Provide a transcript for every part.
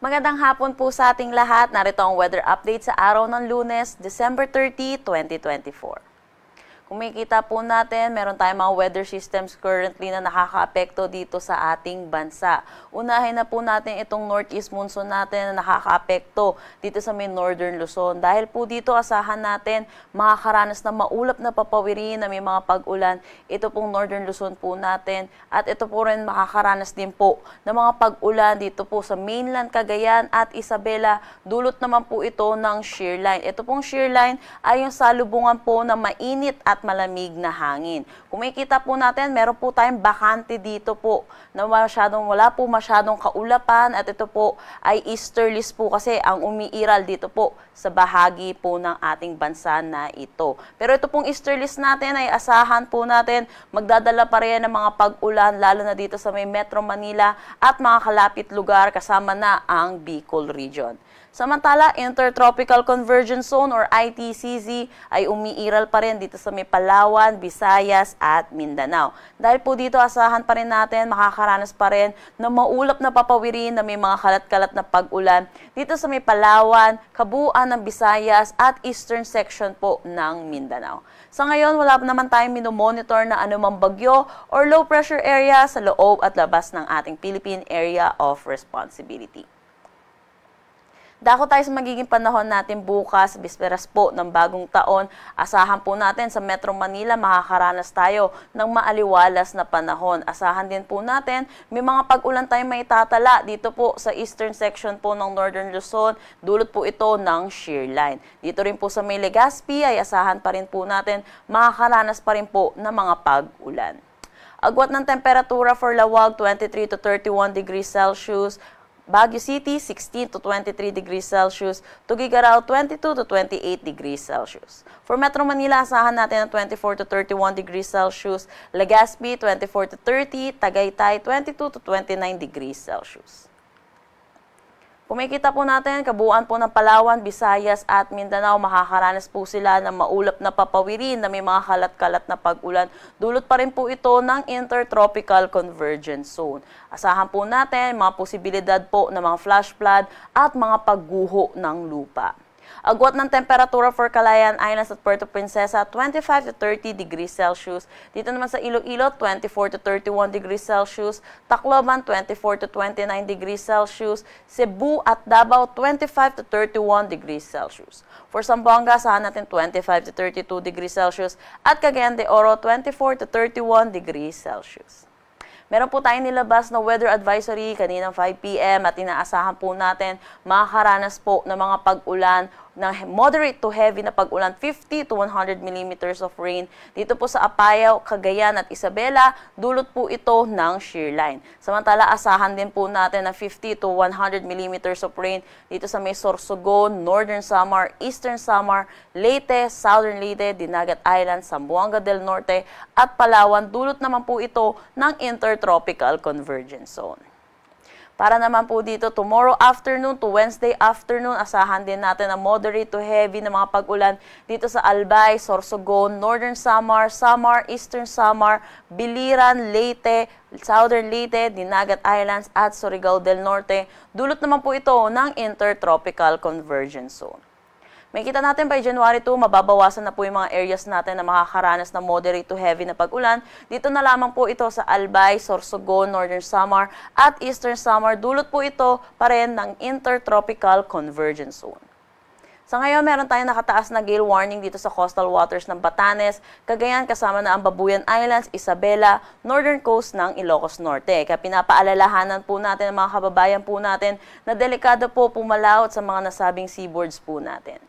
Magandang hapon po sa ating lahat. Narito ang weather update sa araw ng Lunes, December 30, 2024. Kung makikita po natin, meron tayong mga weather systems currently na nakakaapekto dito sa ating bansa. Unahin na po natin itong northeast monsoon natin na nakakaapekto dito sa may northern Luzon. Dahil po dito asahan natin makakaranas na maulap na papawirin na may mga pag-ulan. Ito pong northern Luzon po natin at ito po rin makakaranas din po ng mga pag-ulan dito po sa mainland Cagayan at Isabela. Dulot naman po ito ng shear line. Ito pong shear line ay yung salubungan po na mainit at malamig na hangin. Kung makikita po natin, meron po tayong bakante dito po na wala po masyadong kaulapan at ito po ay easterlies po kasi ang umiiral dito po sa bahagi po ng ating bansa na ito. Pero ito pong easterlies natin ay asahan po natin magdadala pa rin ng mga pag-ulan lalo na dito sa may Metro Manila at mga kalapit lugar kasama na ang Bicol region. Samantala, Intertropical Convergence Zone or ITCZ ay umiiral pa rin dito sa may Palawan, Visayas at Mindanao. Dahil po dito asahan pa rin natin, makakaranas pa rin ng maulap na papawirin na may mga kalat-kalat na pag-ulan dito sa may Palawan, kabuuan ng Visayas at eastern section po ng Mindanao. Sa ngayon, wala naman tayong minomonitor na anumang bagyo or low pressure area sa loob at labas ng ating Philippine Area of Responsibility. Dako tayo sa magiging panahon natin bukas, bisperas po ng bagong taon. Asahan po natin sa Metro Manila makakaranas tayo ng maaliwalas na panahon. Asahan din po natin may mga pag-ulan tayong maitatala dito po sa eastern section po ng Northern Luzon. Dulot po ito ng shear line. Dito rin po sa may Legazpi ay asahan pa rin po natin makakaranas pa rin po ng mga pag-ulan. Agwat ng temperatura for Lawag 23 to 31 degrees Celsius. Baguio City, 16 to 23 degrees Celsius. Tuguegarao, 22 to 28 degrees Celsius. For Metro Manila, asahan natin ng 24 to 31 degrees Celsius. Legazpi, 24 to 30. Tagaytay, 22 to 29 degrees Celsius. Kung makikita po natin, kabuuan po ng Palawan, Visayas at Mindanao, makakaranas po sila ng maulap na papawirin na may mga kalat-kalat na pag-ulan. Dulot pa rin po ito ng Intertropical Convergence Zone. Asahan po natin mga posibilidad po ng mga flash flood at mga pagguho ng lupa. Agwat ng temperatura for Calayan Islands at Puerto Princesa, 25 to 30 degrees Celsius. Dito naman sa Iloilo, 24 to 31 degrees Celsius. Tacloban, 24 to 29 degrees Celsius. Cebu at Davao, 25 to 31 degrees Celsius. For Zamboanga, saan natin 25 to 32 degrees Celsius. At Cagayan de Oro, 24 to 31 degrees Celsius. Meron po tayong nilabas na weather advisory kaninang 5 p.m. at inaasahan po natin makakaranas po ng mga pag-ulan ng moderate to heavy na pag-ulan, 50 to 100 millimeters of rain. Dito po sa Apayao, Cagayan at Isabela, dulot po ito ng shear line. Samantala, asahan din po natin na 50 to 100 millimeters of rain dito sa may Sorsogon, Northern Samar, Eastern Samar, Leyte, Southern Leyte, Dinagat Island, Zamboanga del Norte at Palawan. Dulot naman po ito ng Intertropical Convergence Zone. Para naman po dito, tomorrow afternoon to Wednesday afternoon, asahan din natin ang moderate to heavy na mga pag-ulan dito sa Albay, Sorsogon, Northern Samar, Samar, Eastern Samar, Biliran, Leyte, Southern Leyte, Dinagat Islands at Surigao del Norte. Dulot naman po ito ng Intertropical Convergence Zone. Makikita natin by January 2, mababawasan na po yung mga areas natin na makakaranas na moderate to heavy na pag-ulan. Dito na lamang po ito sa Albay, Sorsogon, Northern Samar at Eastern Samar. Dulot po ito pa rin ng Intertropical Convergence Zone. Sa ngayon, meron tayong nakataas na gale warning dito sa coastal waters ng Batanes, Cagayan kasama na ang Babuyan Islands, Isabela, northern coast ng Ilocos Norte. Kaya pinapaalalahanan po natin ang mga kababayan po natin na delikado po pumalawat sa mga nasabing seaboards po natin.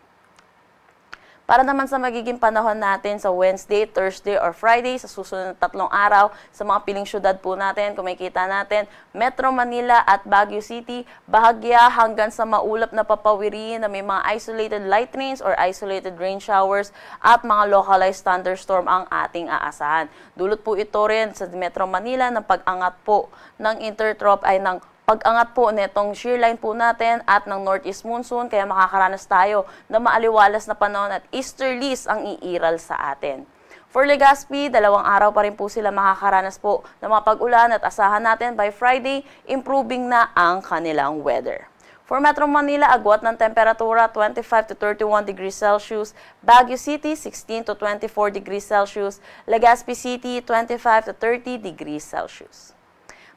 Para naman sa magiging panahon natin sa Wednesday, Thursday, or Friday, sa susunod na 3 araw, sa mga piling syudad po natin, kung makikita natin, Metro Manila at Baguio City, bahagya hanggang sa maulap na papawirin na may mga isolated light rains or isolated rain showers at mga localized thunderstorm ang ating aasahan. Dulot po ito rin sa Metro Manila ng pag-angat po ng pag-angat po netong shear line po natin at ng northeast monsoon, kaya makakaranas tayo na maaliwalas na panahon at easterlies ang iiral sa atin. For Legazpi, 2 araw pa rin po sila makakaranas po ng mga pag-ulan at asahan natin by Friday, improving na ang kanilang weather. For Metro Manila, agwat ng temperatura 25 to 31 degrees Celsius, Baguio City 16 to 24 degrees Celsius, Legazpi City 25 to 30 degrees Celsius.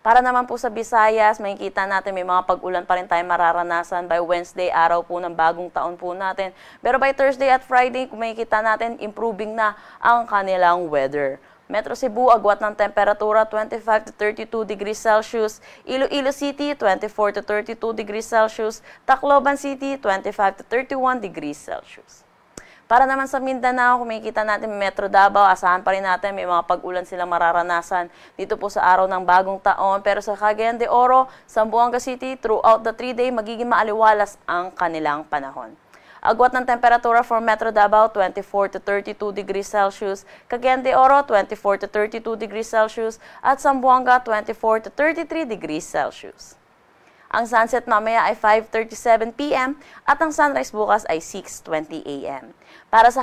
Para naman po sa Visayas, makikita natin may mga pag-ulan pa rin tayo mararanasan by Wednesday, araw po ng bagong taon po natin. Pero by Thursday at Friday, kung makikita natin, improving na ang kanilang weather. Metro Cebu, agwat ng temperatura 25 to 32 degrees Celsius, Iloilo City 24 to 32 degrees Celsius, Tacloban City 25 to 31 degrees Celsius. Para naman sa Mindanao, kung makikita natin Metro Davao, asahan pa rin natin may mga pag-ulan silang mararanasan dito po sa araw ng bagong taon. Pero sa Cagayan de Oro, Zamboanga City, throughout the 3-day, magiging maaliwalas ang kanilang panahon. Agwat ng temperatura for Metro Davao, 24 to 32 degrees Celsius, Cagayan de Oro, 24 to 32 degrees Celsius, at Zamboanga, 24 to 33 degrees Celsius. Ang sunset mamaya ay 5:37 p.m. at ang sunrise bukas ay 6:20 a.m. Para sa